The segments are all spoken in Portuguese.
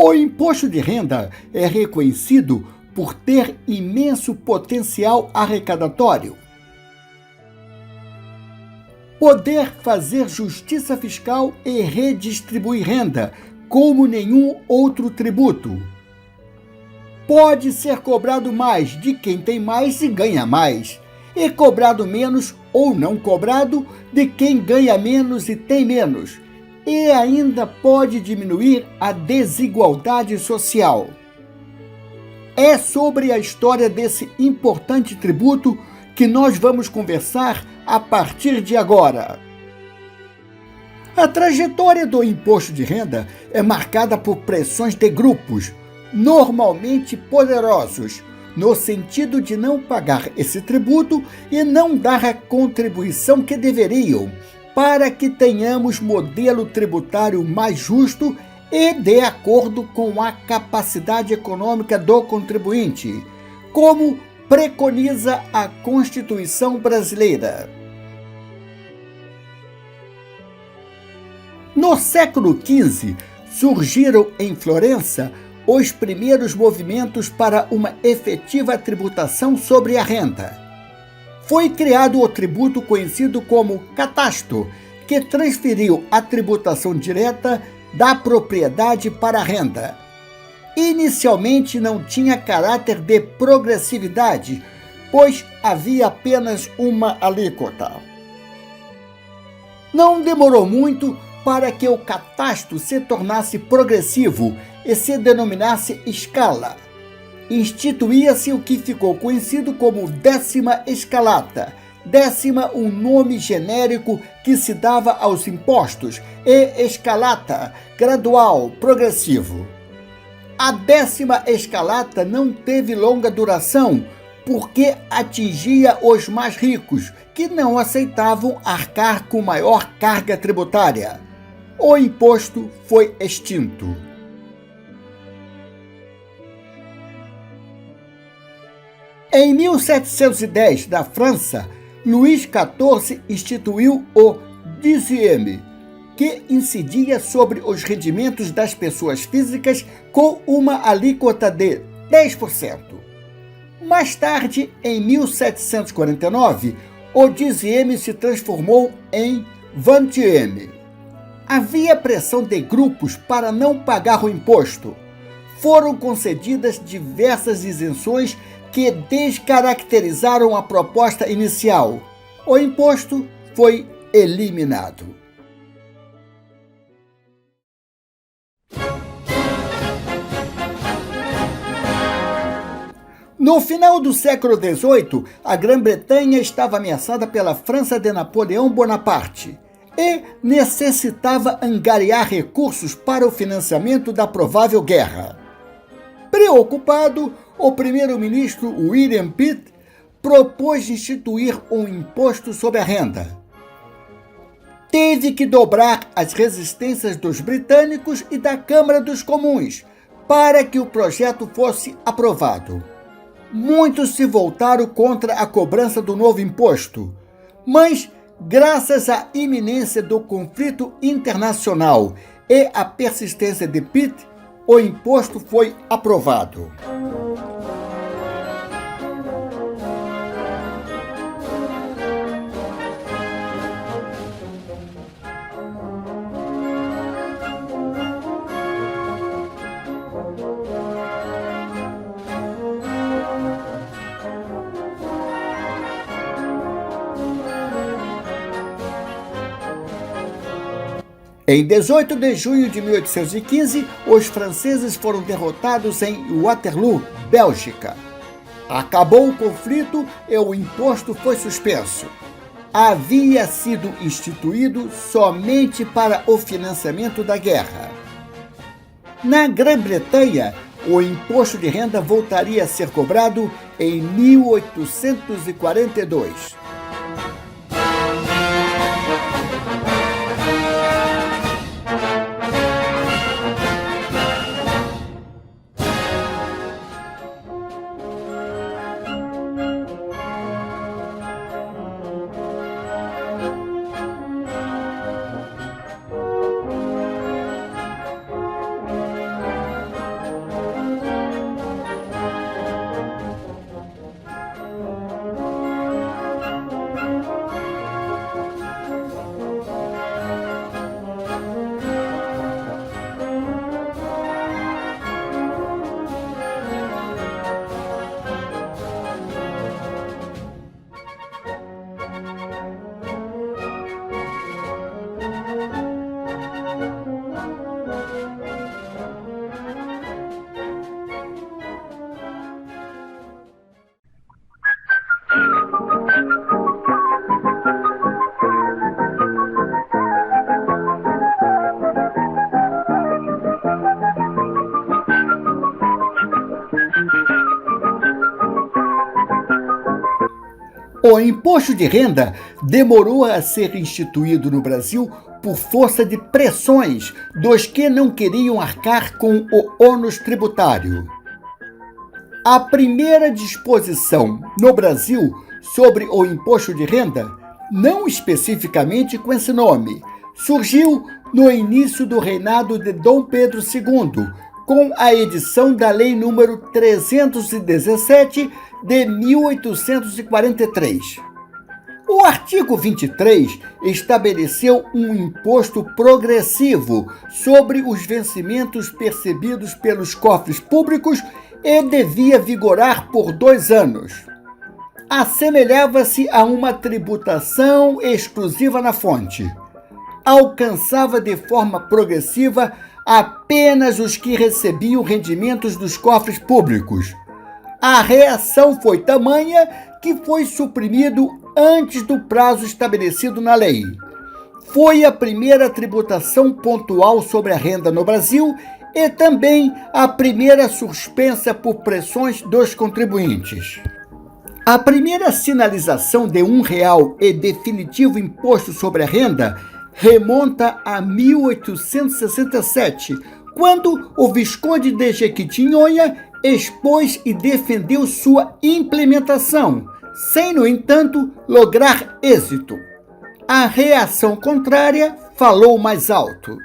O imposto de renda é reconhecido por ter imenso potencial arrecadatório. Poder fazer justiça fiscal e redistribuir renda, como nenhum outro tributo. Pode ser cobrado mais de quem tem mais e ganha mais, e cobrado menos ou não cobrado de quem ganha menos e tem menos, e ainda pode diminuir a desigualdade social. É sobre a história desse importante tributo que nós vamos conversar a partir de agora. A trajetória do imposto de renda é marcada por pressões de grupos, normalmente poderosos, no sentido de não pagar esse tributo e não dar a contribuição que deveriam, para que tenhamos modelo tributário mais justo e de acordo com a capacidade econômica do contribuinte, como preconiza a Constituição brasileira. No século XV, surgiram em Florença os primeiros movimentos para uma efetiva tributação sobre a renda. Foi criado o tributo conhecido como catasto, que transferiu a tributação direta da propriedade para a renda. Inicialmente não tinha caráter de progressividade, pois havia apenas uma alíquota. Não demorou muito para que o catasto se tornasse progressivo e se denominasse escala. Instituía-se o que ficou conhecido como 10ª escalata, décima um nome genérico que se dava aos impostos, e escalata, gradual, progressivo. A 10ª escalata não teve longa duração, porque atingia os mais ricos, que não aceitavam arcar com maior carga tributária. O imposto foi extinto. Em 1710, na França, Luís XIV instituiu o dixième, que incidia sobre os rendimentos das pessoas físicas com uma alíquota de 10%. Mais tarde, em 1749, o dixième se transformou em vingtième. Havia pressão de grupos para não pagar o imposto. Foram concedidas diversas isenções que descaracterizaram a proposta inicial. O imposto foi eliminado. No final do século XVIII, a Grã-Bretanha estava ameaçada pela França de Napoleão Bonaparte e necessitava angariar recursos para o financiamento da provável guerra. Preocupado, o primeiro-ministro William Pitt propôs instituir um imposto sobre a renda. Teve que dobrar as resistências dos britânicos e da Câmara dos Comuns para que o projeto fosse aprovado. Muitos se voltaram contra a cobrança do novo imposto, mas, graças à iminência do conflito internacional e à persistência de Pitt, o imposto foi aprovado. Em 18 de junho de 1815, os franceses foram derrotados em Waterloo, Bélgica. Acabou o conflito e o imposto foi suspenso. Havia sido instituído somente para o financiamento da guerra. Na Grã-Bretanha, o imposto de renda voltaria a ser cobrado em 1842. O imposto de renda demorou a ser instituído no Brasil por força de pressões dos que não queriam arcar com o ônus tributário. A primeira disposição no Brasil sobre o imposto de renda, não especificamente com esse nome, surgiu no início do reinado de Dom Pedro II, com a edição da Lei nº 317 de 1843. O artigo 23 estabeleceu um imposto progressivo sobre os vencimentos percebidos pelos cofres públicos e devia vigorar por 2 anos. Assemelhava-se a uma tributação exclusiva na fonte. Alcançava de forma progressiva apenas os que recebiam rendimentos dos cofres públicos. A reação foi tamanha que foi suprimido antes do prazo estabelecido na lei. Foi a primeira tributação pontual sobre a renda no Brasil e também a primeira suspensa por pressões dos contribuintes. A primeira sinalização de R$1 e definitivo imposto sobre a renda remonta a 1867, quando o Visconde de Jequitinhonha expôs e defendeu sua implementação, sem, no entanto, lograr êxito. A reação contrária falou mais alto.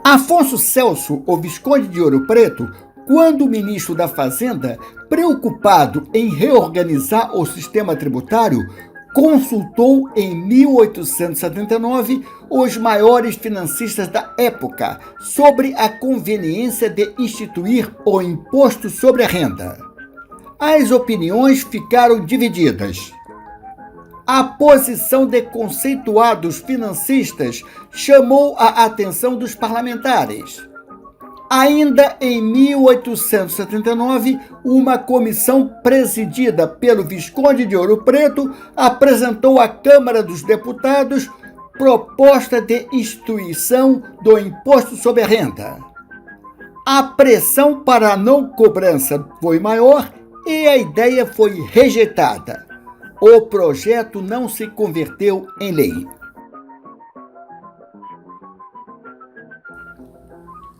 Afonso Celso, o Visconde de Ouro Preto, quando ministro da Fazenda, preocupado em reorganizar o sistema tributário, consultou em 1879 os maiores financistas da época sobre a conveniência de instituir o imposto sobre a renda. As opiniões ficaram divididas. A posição de conceituados financistas chamou a atenção dos parlamentares. Ainda em 1879, uma comissão presidida pelo Visconde de Ouro Preto apresentou à Câmara dos Deputados proposta de instituição do imposto sobre a renda. A pressão para a não cobrança foi maior e a ideia foi rejeitada. O projeto não se converteu em lei.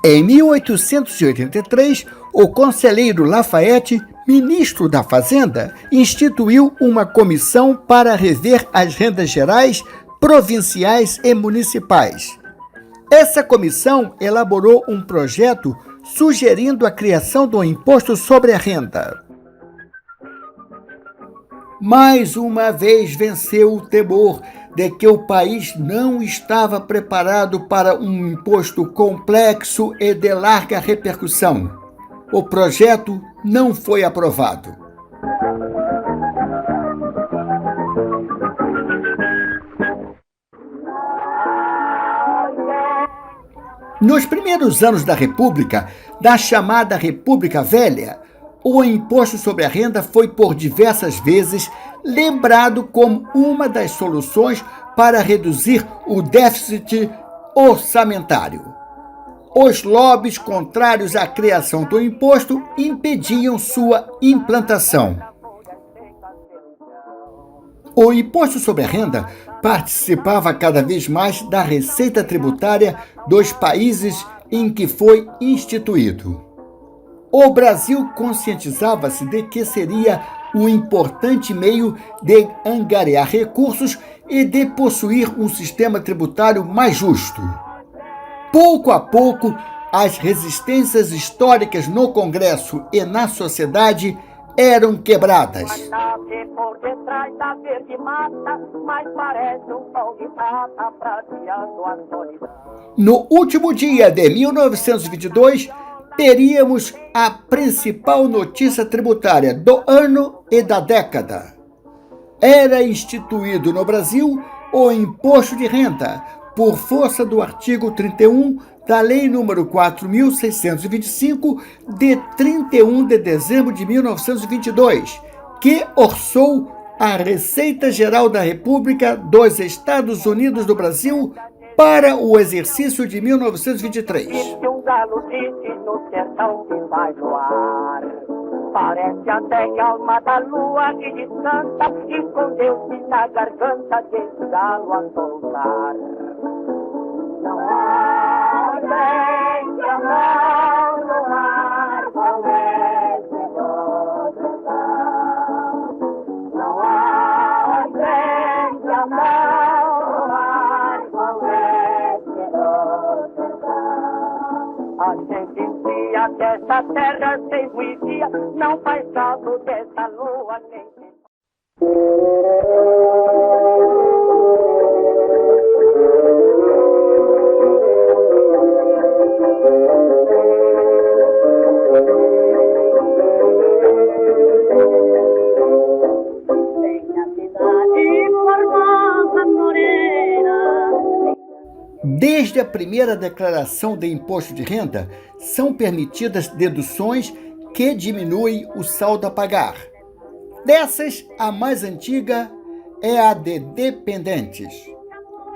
Em 1883, o conselheiro Lafayette, ministro da Fazenda, instituiu uma comissão para rever as rendas gerais, provinciais e municipais. Essa comissão elaborou um projeto sugerindo a criação do imposto sobre a renda. Mais uma vez venceu o temor de que o país não estava preparado para um imposto complexo e de larga repercussão. O projeto não foi aprovado. Nos primeiros anos da República, da chamada República Velha, o imposto sobre a renda foi por diversas vezes lembrado como uma das soluções para reduzir o déficit orçamentário. Os lobbies contrários à criação do imposto impediam sua implantação. O imposto sobre a renda participava cada vez mais da receita tributária dos países em que foi instituído. O Brasil conscientizava-se de que seria um importante meio de angariar recursos e de possuir um sistema tributário mais justo. Pouco a pouco, as resistências históricas no Congresso e na sociedade eram quebradas. No último dia de 1922, teríamos a principal notícia tributária do ano e da década. Era instituído no Brasil o imposto de renda, por força do artigo 31 da Lei nº 4.625, de 31 de dezembro de 1922, que orçou a Receita Geral da República dos Estados Unidos do Brasil para o exercício de 1923. Parece até que a alma da lua que descanta escondeu-se na garganta desse galo a soltar. Não há alguém que amar no ar com esse dozentão. Não há alguém que amar no ar com esse dozentão. A gente dizia que essa terra sem poesia não faz salto dessa lua nem Desde a primeira declaração de imposto de renda, são permitidas deduções que diminuem o saldo a pagar. Dessas, a mais antiga é a de dependentes.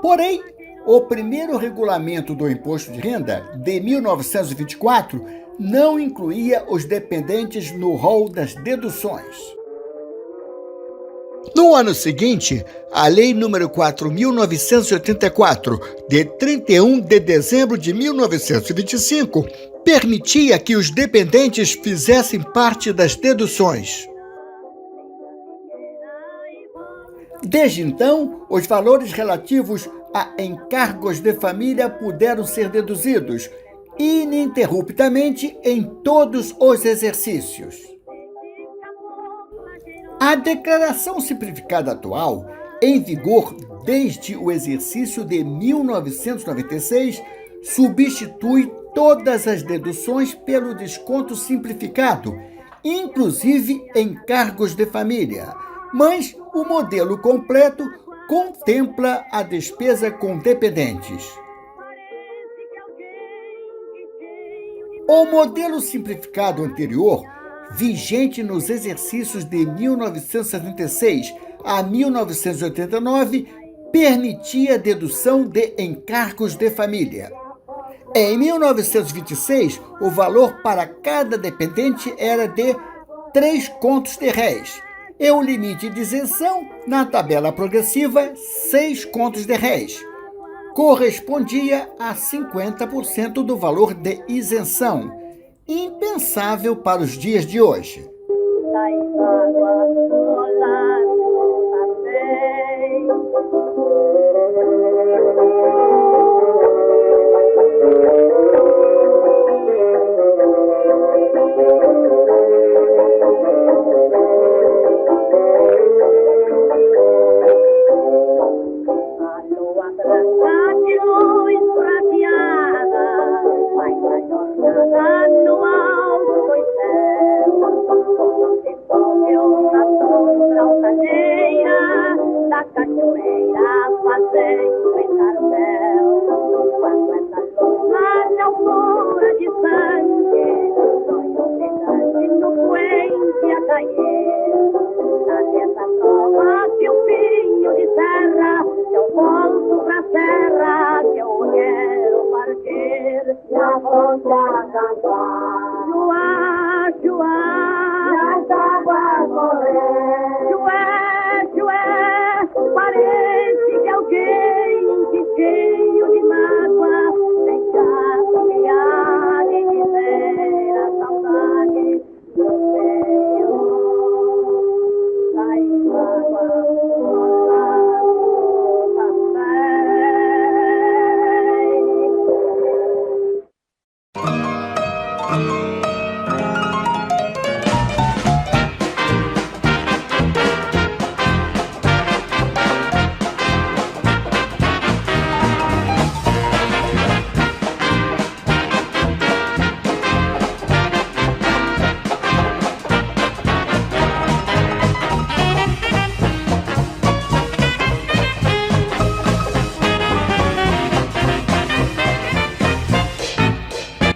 Porém, o primeiro regulamento do imposto de renda, de 1924, não incluía os dependentes no rol das deduções. No ano seguinte, a Lei nº 4.984, de 31 de dezembro de 1925, permitia que os dependentes fizessem parte das deduções. Desde então, os valores relativos a encargos de família puderam ser deduzidos ininterruptamente em todos os exercícios. A declaração simplificada atual, em vigor desde o exercício de 1996, substitui todas as deduções pelo desconto simplificado, inclusive encargos de família, mas o modelo completo contempla a despesa com dependentes. O modelo simplificado anterior, vigente nos exercícios de 1976 a 1989, permitia a dedução de encargos de família. Em 1926, o valor para cada dependente era de 3 contos de réis, e o limite de isenção, na tabela progressiva, 6 contos de réis. Correspondia a 50% do valor de isenção, impensável para os dias de hoje.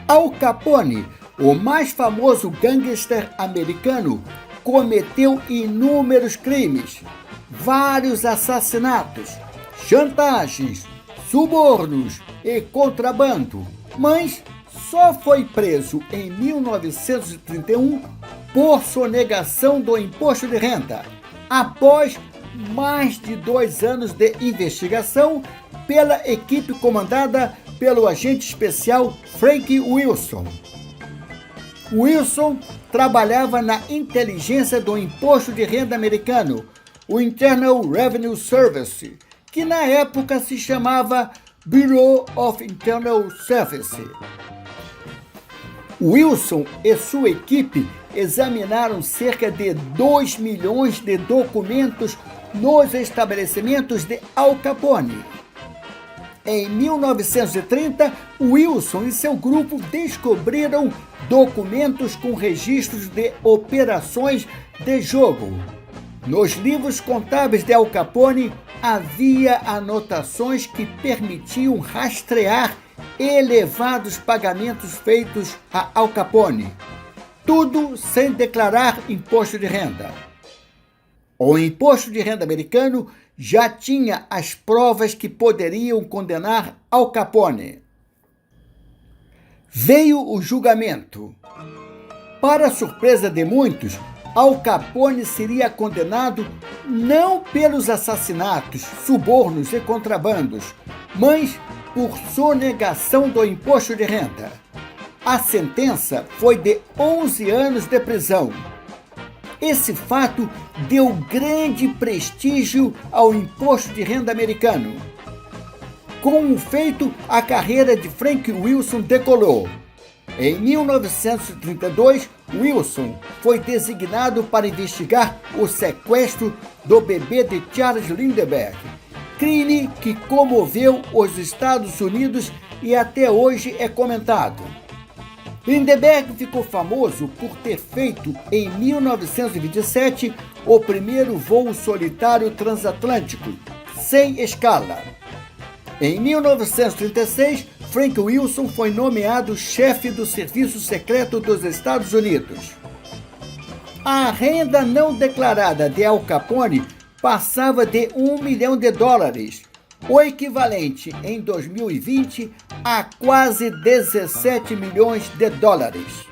Al Capone, o mais famoso gangster americano, cometeu inúmeros crimes, vários assassinatos, chantagens, subornos e contrabando, mas só foi preso em 1931 por sonegação do imposto de renda, após mais de 2 anos de investigação pela equipe comandada pelo agente especial Frank Wilson. Wilson trabalhava na inteligência do imposto de renda americano, o Internal Revenue Service, que na época se chamava Bureau of Internal Service. Wilson e sua equipe examinaram cerca de 2 milhões de documentos nos estabelecimentos de Al Capone. Em 1930, Wilson e seu grupo descobriram documentos com registros de operações de jogo. Nos livros contábeis de Al Capone, havia anotações que permitiam rastrear elevados pagamentos feitos a Al Capone, tudo sem declarar imposto de renda. O imposto de renda americano já tinha as provas que poderiam condenar Al Capone. Veio o julgamento. Para surpresa de muitos, Al Capone seria condenado não pelos assassinatos, subornos e contrabandos, mas por sonegação do imposto de renda. A sentença foi de 11 anos de prisão. Esse fato deu grande prestígio ao imposto de renda americano. Com o feito, a carreira de Frank Wilson decolou. Em 1932, Wilson foi designado para investigar o sequestro do bebê de Charles Lindbergh, crime que comoveu os Estados Unidos e até hoje é comentado. Lindbergh ficou famoso por ter feito, em 1927, o primeiro voo solitário transatlântico, sem escala. Em 1936, Frank Wilson foi nomeado chefe do Serviço Secreto dos Estados Unidos. A renda não declarada de Al Capone passava de $1 milhão, o equivalente em 2020 a quase 17 milhões de dólares.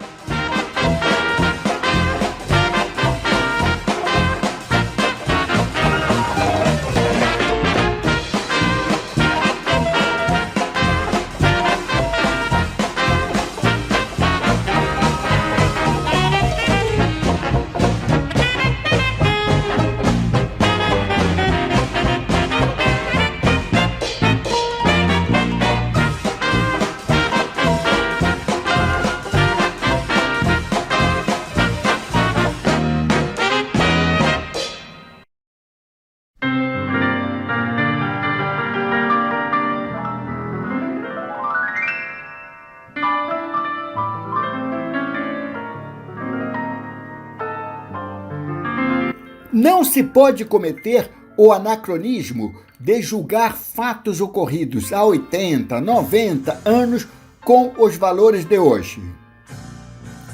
Não se pode cometer o anacronismo de julgar fatos ocorridos há 80, 90 anos com os valores de hoje.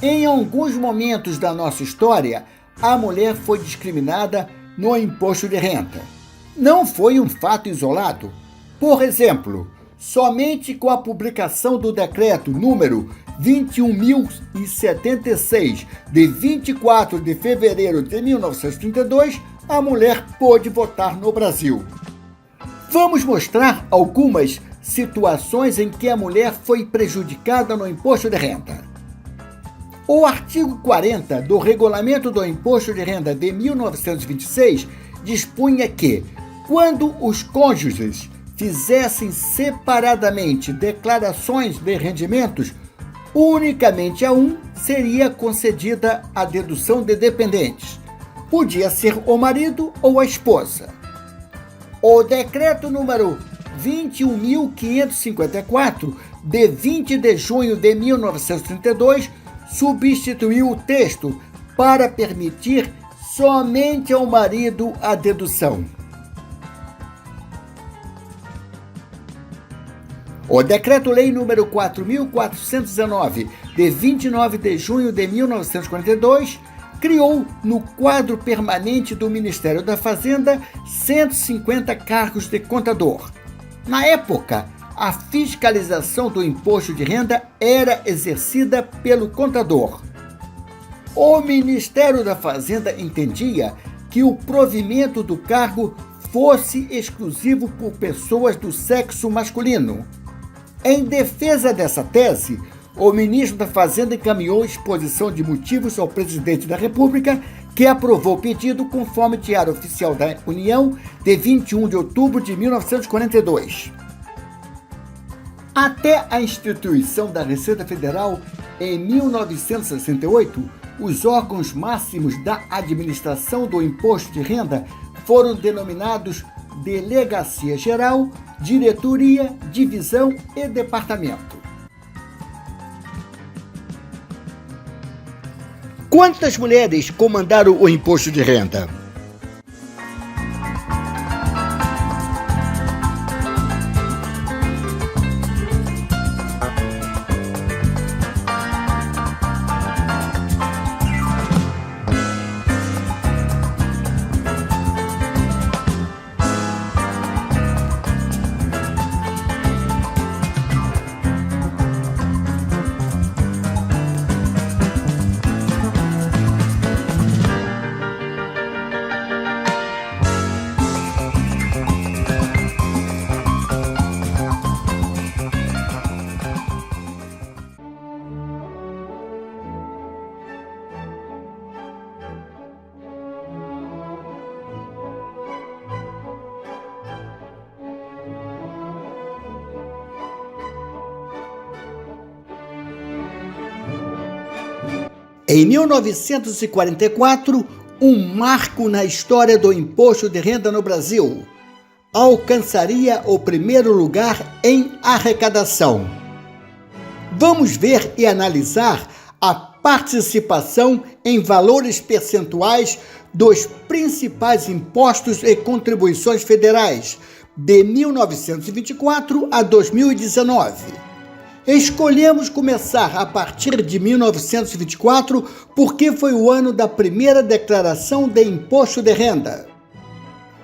Em alguns momentos da nossa história, a mulher foi discriminada no imposto de renda. Não foi um fato isolado. Por exemplo, somente com a publicação do decreto número 21.076, de 24 de fevereiro de 1932, a mulher pôde votar no Brasil. Vamos mostrar algumas situações em que a mulher foi prejudicada no imposto de renda. O artigo 40 do Regulamento do Imposto de Renda de 1926 dispunha que, quando os cônjuges fizessem separadamente declarações de rendimentos, unicamente a um seria concedida a dedução de dependentes. Podia ser o marido ou a esposa. O decreto número 21.554, de 20 de junho de 1932, substituiu o texto para permitir somente ao marido a dedução. O Decreto-Lei número 4.419, de 29 de junho de 1942, criou, no quadro permanente do Ministério da Fazenda, 150 cargos de contador. Na época, a fiscalização do imposto de renda era exercida pelo contador. O Ministério da Fazenda entendia que o provimento do cargo fosse exclusivo por pessoas do sexo masculino. Em defesa dessa tese, o ministro da Fazenda encaminhou exposição de motivos ao presidente da República, que aprovou o pedido conforme Diário Oficial da União, de 21 de outubro de 1942. Até a instituição da Receita Federal, em 1968, os órgãos máximos da administração do imposto de renda foram denominados Delegacia Geral, Diretoria, Divisão e Departamento. Quantas mulheres comandaram o imposto de renda? Em 1944, um marco na história do imposto de renda no Brasil. Alcançaria o primeiro lugar em arrecadação. Vamos ver e analisar a participação em valores percentuais dos principais impostos e contribuições federais de 1924 a 2019. Escolhemos começar a partir de 1924 porque foi o ano da primeira declaração de imposto de renda.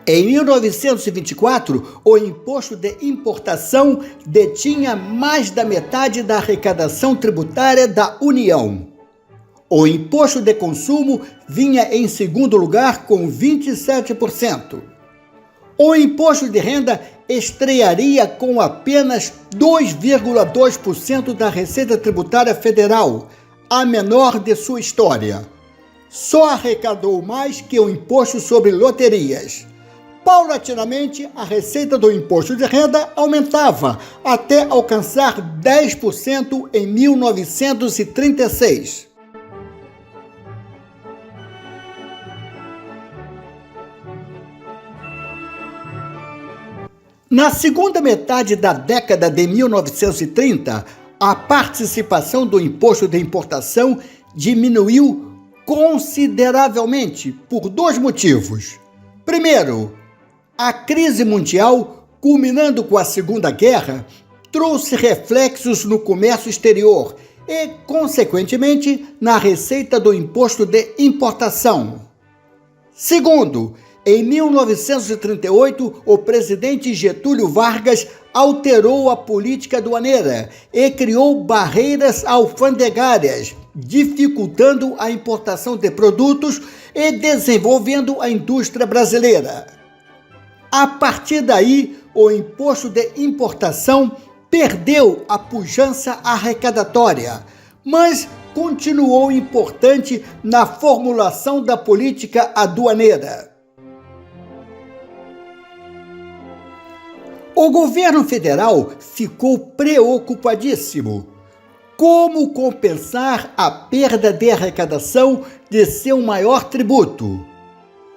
Em 1924, o imposto de importação detinha mais da metade da arrecadação tributária da União. O imposto de consumo vinha em segundo lugar com 27%. O imposto de renda estrearia com apenas 2,2% da Receita Tributária Federal, a menor de sua história. Só arrecadou mais que o imposto sobre loterias. Paulatinamente, a receita do imposto de renda aumentava até alcançar 10% em 1936. Na segunda metade da década de 1930, a participação do imposto de importação diminuiu consideravelmente por dois motivos. Primeiro, a crise mundial, culminando com a Segunda Guerra, trouxe reflexos no comércio exterior e, consequentemente, na receita do imposto de importação. Segundo, em 1938, o presidente Getúlio Vargas alterou a política aduaneira e criou barreiras alfandegárias, dificultando a importação de produtos e desenvolvendo a indústria brasileira. A partir daí, o imposto de importação perdeu a pujança arrecadatória, mas continuou importante na formulação da política aduaneira. O governo federal ficou preocupadíssimo. Como compensar a perda de arrecadação de seu maior tributo?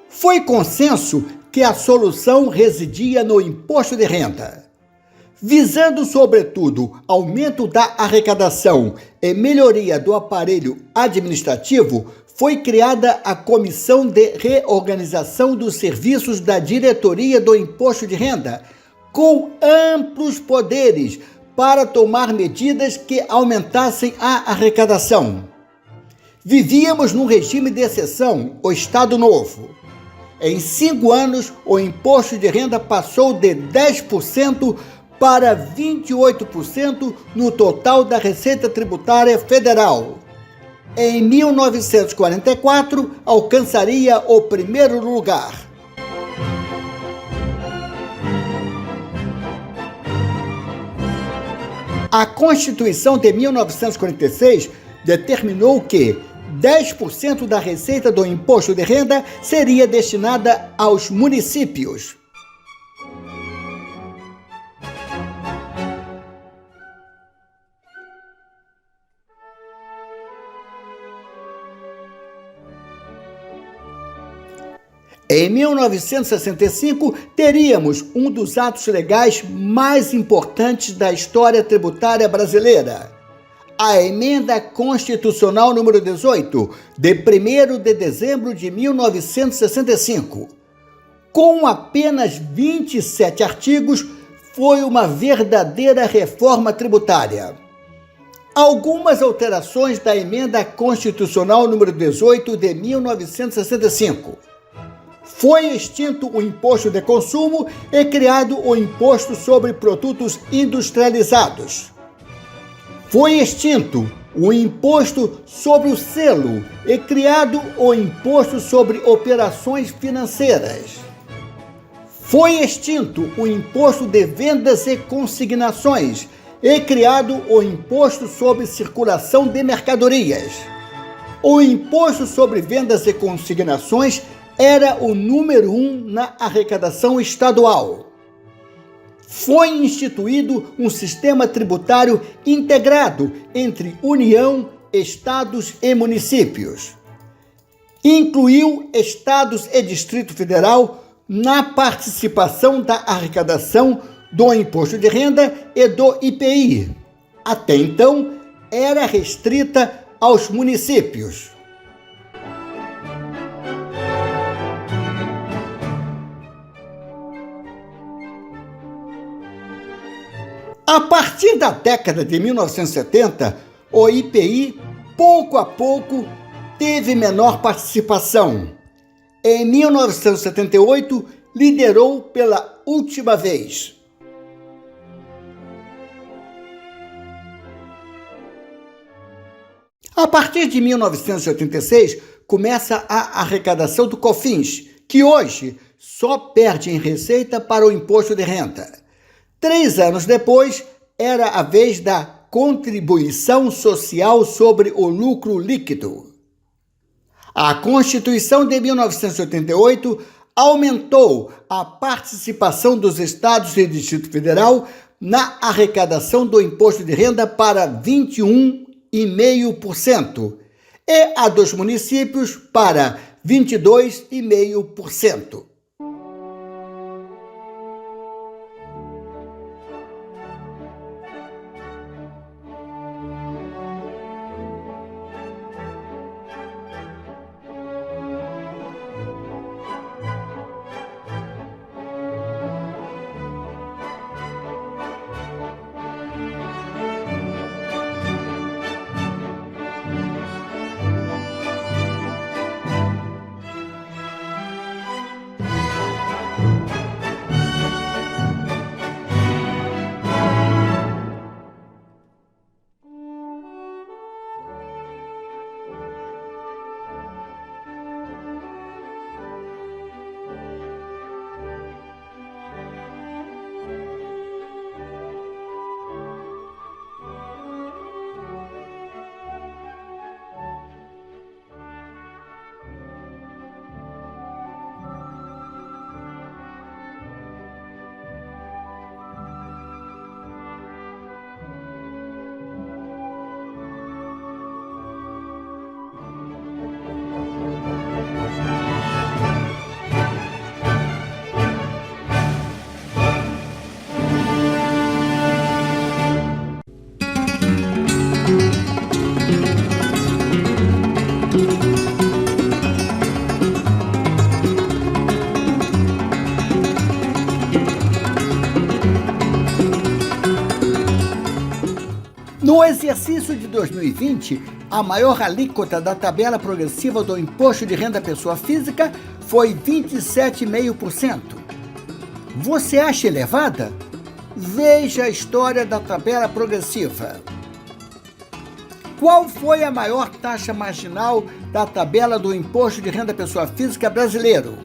Foi consenso que a solução residia no imposto de renda. Visando, sobretudo, aumento da arrecadação e melhoria do aparelho administrativo, foi criada a Comissão de Reorganização dos Serviços da Diretoria do Imposto de Renda, com amplos poderes para tomar medidas que aumentassem a arrecadação. Vivíamos num regime de exceção, o Estado Novo. Em 5 anos, o imposto de renda passou de 10% para 28% no total da Receita Tributária Federal. Em 1944, alcançaria o primeiro lugar. A Constituição de 1946 determinou que 10% da receita do imposto de renda seria destinada aos municípios. Em 1965, teríamos um dos atos legais mais importantes da história tributária brasileira, a Emenda Constitucional número 18, de 1º de dezembro de 1965. Com apenas 27 artigos, foi uma verdadeira reforma tributária. Algumas alterações da Emenda Constitucional número 18 de 1965. Foi extinto o imposto de consumo e criado o imposto sobre produtos industrializados. Foi extinto o imposto sobre o selo e criado o imposto sobre operações financeiras. Foi extinto o imposto de vendas e consignações e criado o imposto sobre circulação de mercadorias. O imposto sobre vendas e consignações era o número 1 na arrecadação estadual. Foi instituído um sistema tributário integrado entre União, estados e municípios. Incluiu estados e Distrito Federal na participação da arrecadação do imposto de renda e do IPI. Até então, era restrita aos municípios. A partir da década de 1970, o IPI, pouco a pouco, teve menor participação. Em 1978, liderou pela última vez. A partir de 1986, começa a arrecadação do COFINS, que hoje só perde em receita para o imposto de renda. 3 anos depois, era a vez da contribuição social sobre o lucro líquido. A Constituição de 1988 aumentou a participação dos estados e Distrito Federal na arrecadação do imposto de renda para 21,5% e a dos municípios para 22,5%. No exercício de 2020, a maior alíquota da tabela progressiva do Imposto de Renda à Pessoa Física foi 27,5%. Você acha elevada? Veja a história da tabela progressiva. Qual foi a maior taxa marginal da tabela do Imposto de Renda Pessoa Física brasileiro?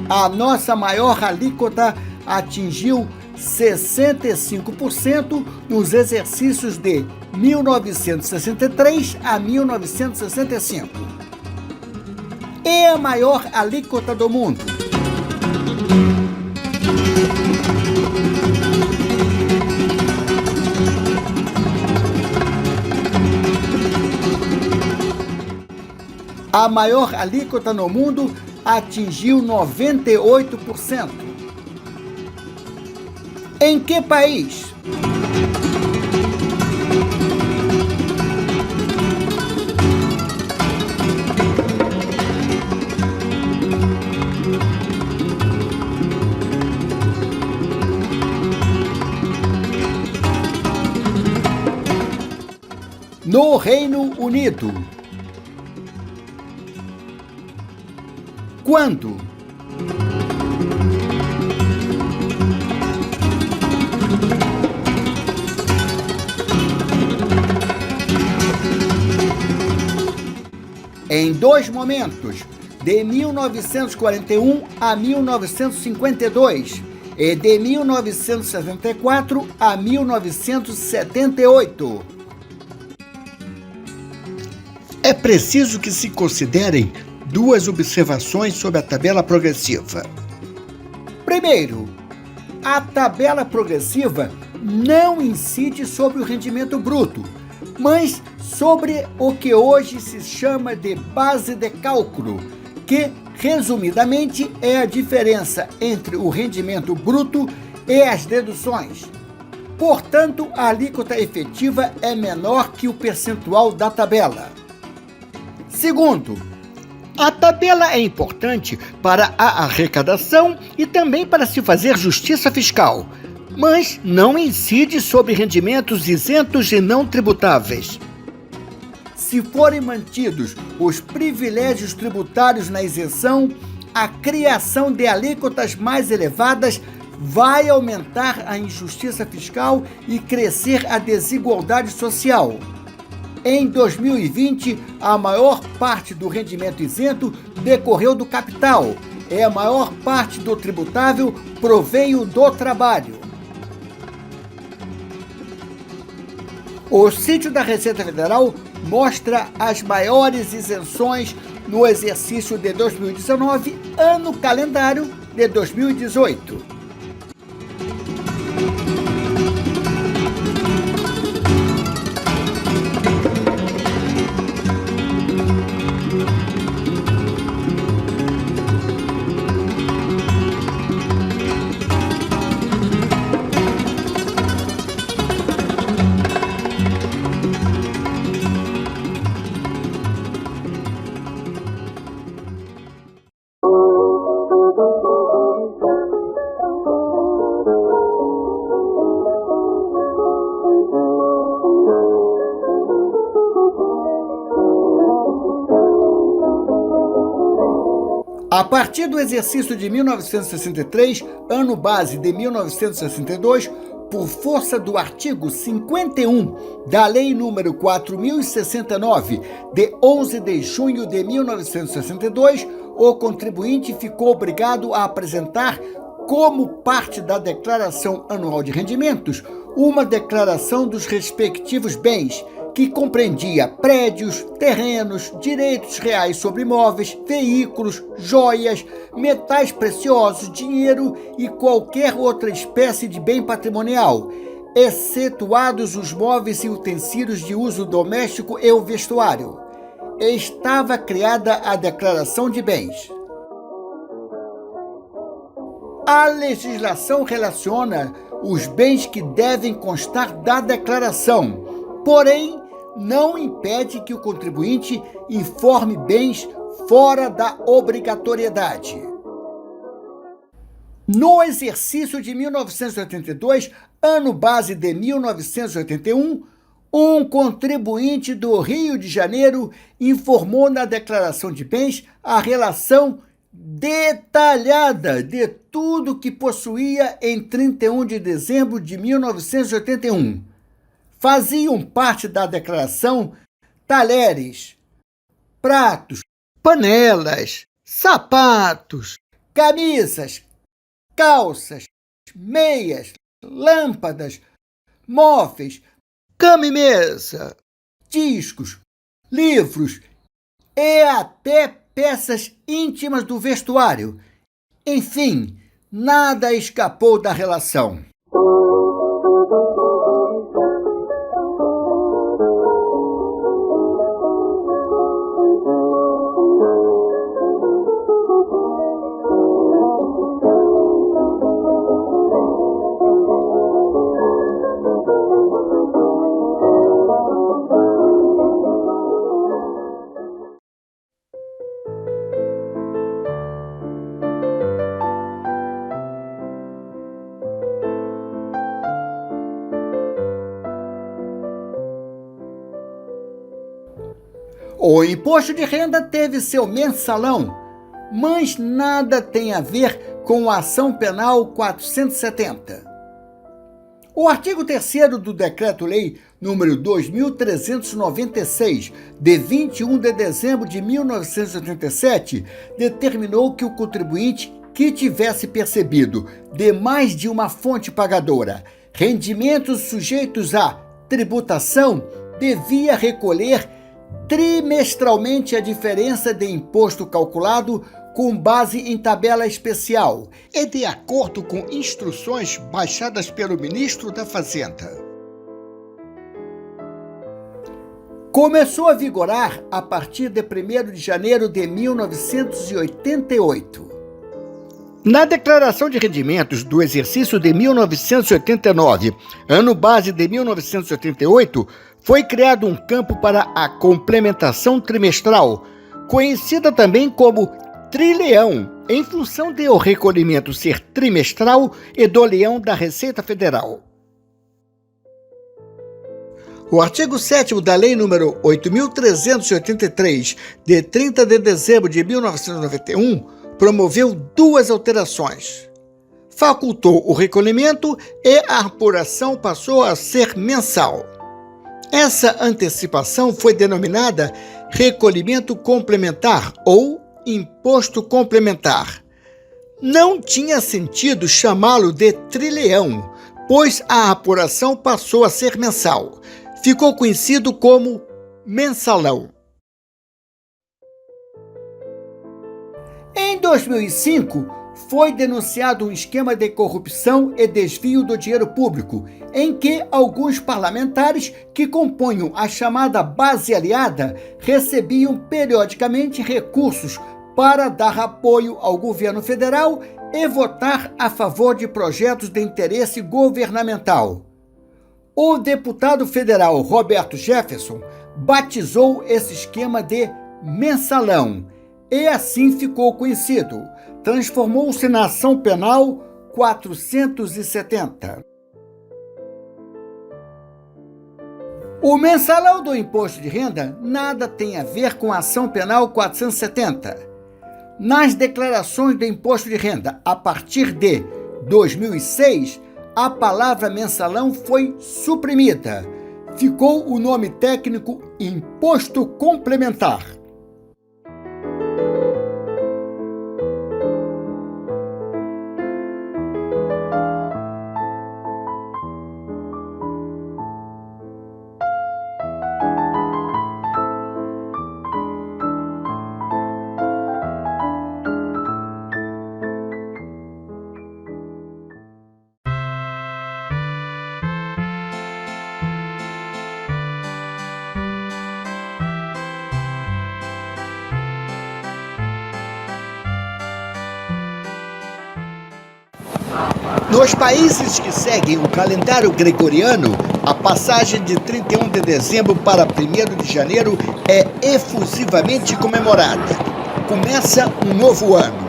A nossa maior alíquota atingiu 65% nos exercícios de 1963 a 1965. É a maior alíquota do mundo. A maior alíquota no mundo atingiu 98%. Em que país? No Reino Unido. Quando? Em dois momentos, de 1941 a 1952 e de 1974 a 1978. É preciso que se considerem duas observações sobre a tabela progressiva. Primeiro, a tabela progressiva não incide sobre o rendimento bruto, mas sobre o que hoje se chama de base de cálculo, que, resumidamente, é a diferença entre o rendimento bruto e as deduções. Portanto, a alíquota efetiva é menor que o percentual da tabela. Segundo, a tabela é importante para a arrecadação e também para se fazer justiça fiscal, mas não incide sobre rendimentos isentos e não tributáveis. Se forem mantidos os privilégios tributários na isenção, a criação de alíquotas mais elevadas vai aumentar a injustiça fiscal e crescer a desigualdade social. Em 2020, a maior parte do rendimento isento decorreu do capital e a maior parte do tributável proveio do trabalho. O sítio da Receita Federal mostra as maiores isenções no exercício de 2019, ano calendário de 2018. A partir do exercício de 1963, ano base de 1962, por força do artigo 51 da Lei nº 4.069, de 11 de junho de 1962, o contribuinte ficou obrigado a apresentar, como parte da Declaração Anual de Rendimentos, uma declaração dos respectivos bens, que compreendia prédios, terrenos, direitos reais sobre imóveis, veículos, joias, metais preciosos, dinheiro e qualquer outra espécie de bem patrimonial, excetuados os móveis e utensílios de uso doméstico e o vestuário. Estava criada a Declaração de Bens. A legislação relaciona os bens que devem constar da declaração, porém, não impede que o contribuinte informe bens fora da obrigatoriedade. No exercício de 1982, ano base de 1981, Um contribuinte do Rio de Janeiro informou na declaração de bens a relação detalhada de tudo que possuía em 31 de dezembro de 1981. Faziam parte da declaração talheres, pratos, panelas, sapatos, camisas, calças, meias, lâmpadas, móveis, cama e mesa, discos, livros e até peças íntimas do vestuário. Enfim, nada escapou da relação. O imposto de renda teve seu mensalão, mas nada tem a ver com a ação penal 470. O artigo 3º do Decreto-Lei número 2.396, de 21 de dezembro de 1987, determinou que o contribuinte que tivesse percebido de mais de uma fonte pagadora rendimentos sujeitos à tributação devia recolher trimestralmente a diferença de imposto calculado com base em tabela especial e de acordo com instruções baixadas pelo ministro da Fazenda. Começou a vigorar a partir de 1º de janeiro de 1988. Na declaração de rendimentos do exercício de 1989, ano base de 1988, foi criado um campo para a complementação trimestral, conhecida também como trileão, em função de o recolhimento ser trimestral e do leão da Receita Federal. O artigo 7º da Lei nº 8.383, de 30 de dezembro de 1991, promoveu duas alterações. Facultou o recolhimento e a apuração passou a ser mensal. Essa antecipação foi denominada recolhimento complementar ou imposto complementar. Não tinha sentido chamá-lo de trileão, pois a apuração passou a ser mensal. Ficou conhecido como mensalão. Em 2005, foi denunciado um esquema de corrupção e desvio do dinheiro público, em que alguns parlamentares que compunham a chamada base aliada recebiam periodicamente recursos para dar apoio ao governo federal e votar a favor de projetos de interesse governamental. O deputado federal Roberto Jefferson batizou esse esquema de mensalão e assim ficou conhecido. Transformou-se na ação penal 470. O mensalão do imposto de renda nada tem a ver com a ação penal 470. Nas declarações do imposto de renda, a partir de 2006, a palavra mensalão foi suprimida. Ficou o nome técnico Imposto Complementar. Nos países que seguem o calendário gregoriano, a passagem de 31 de dezembro para 1º de janeiro é efusivamente comemorada. Começa um novo ano.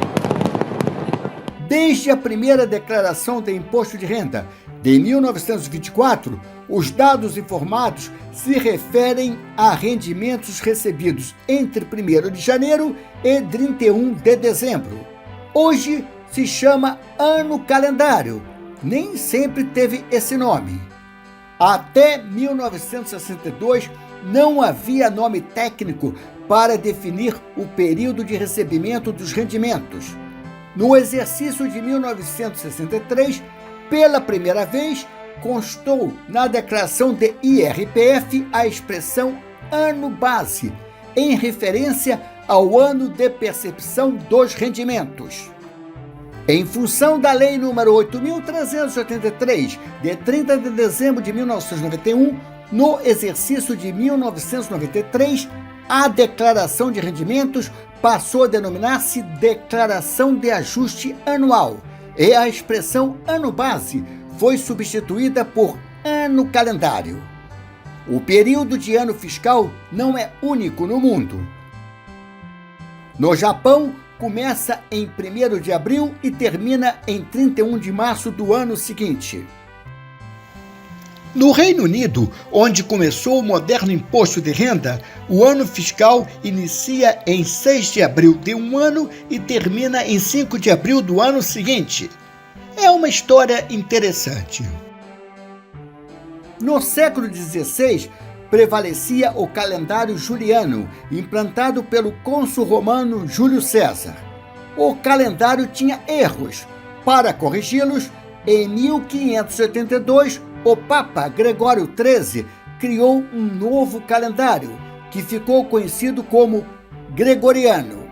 Desde a primeira declaração de imposto de renda, De 1924, os dados informados se referem a rendimentos recebidos entre 1º de janeiro e 31 de dezembro. Hoje se chama ano calendário. Nem sempre teve esse nome. Até 1962, não havia nome técnico para definir o período de recebimento dos rendimentos. No exercício de 1963, pela primeira vez, constou na declaração de IRPF a expressão ano base, em referência ao ano de percepção dos rendimentos. Em função da Lei nº 8.383, de 30 de dezembro de 1991, no exercício de 1993, a declaração de rendimentos passou a denominar-se Declaração de Ajuste Anual e a expressão ano base foi substituída por ano calendário. O período de ano fiscal não é único no mundo. No Japão, começa em 1º de abril e termina em 31 de março do ano seguinte. No Reino Unido, onde começou o moderno imposto de renda, o ano fiscal inicia em 6 de abril de um ano e termina em 5 de abril do ano seguinte. É uma história interessante. No século XVI, prevalecia o calendário juliano, implantado pelo cônsul romano Júlio César. O calendário tinha erros. Para corrigi-los, em 1582, o Papa Gregório XIII criou um novo calendário, que ficou conhecido como Gregoriano.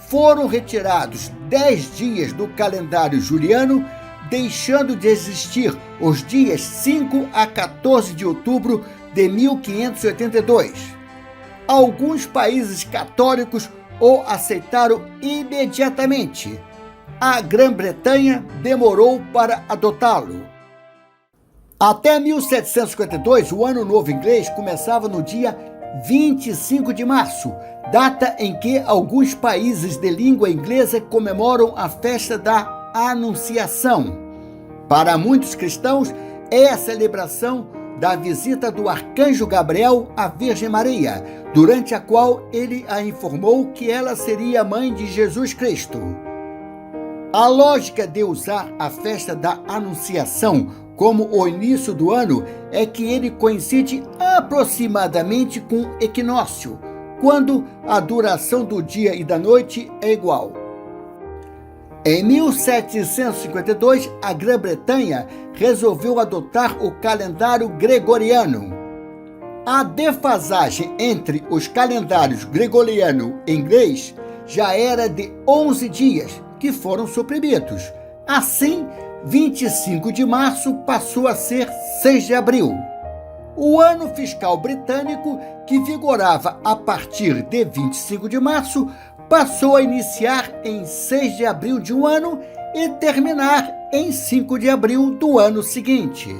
Foram retirados 10 dias do calendário juliano, deixando de existir os dias 5 a 14 de outubro de 1582. Alguns países católicos o aceitaram imediatamente. A Grã-Bretanha demorou para adotá-lo. Até 1752, o Ano Novo Inglês começava no dia 25 de março, data em que alguns países de língua inglesa comemoram a festa da Anunciação. Para muitos cristãos, é a celebração da visita do arcanjo Gabriel à Virgem Maria, durante a qual ele a informou que ela seria a mãe de Jesus Cristo. A lógica de usar a festa da Anunciação como o início do ano é que ele coincide aproximadamente com o equinócio, quando a duração do dia e da noite é igual. Em 1752, a Grã-Bretanha resolveu adotar o calendário gregoriano. A defasagem entre os calendários gregoriano e inglês já era de 11 dias, que foram suprimidos. Assim, 25 de março passou a ser 6 de abril. O ano fiscal britânico, que vigorava a partir de 25 de março, passou a iniciar em 6 de abril de um ano e terminar em 5 de abril do ano seguinte.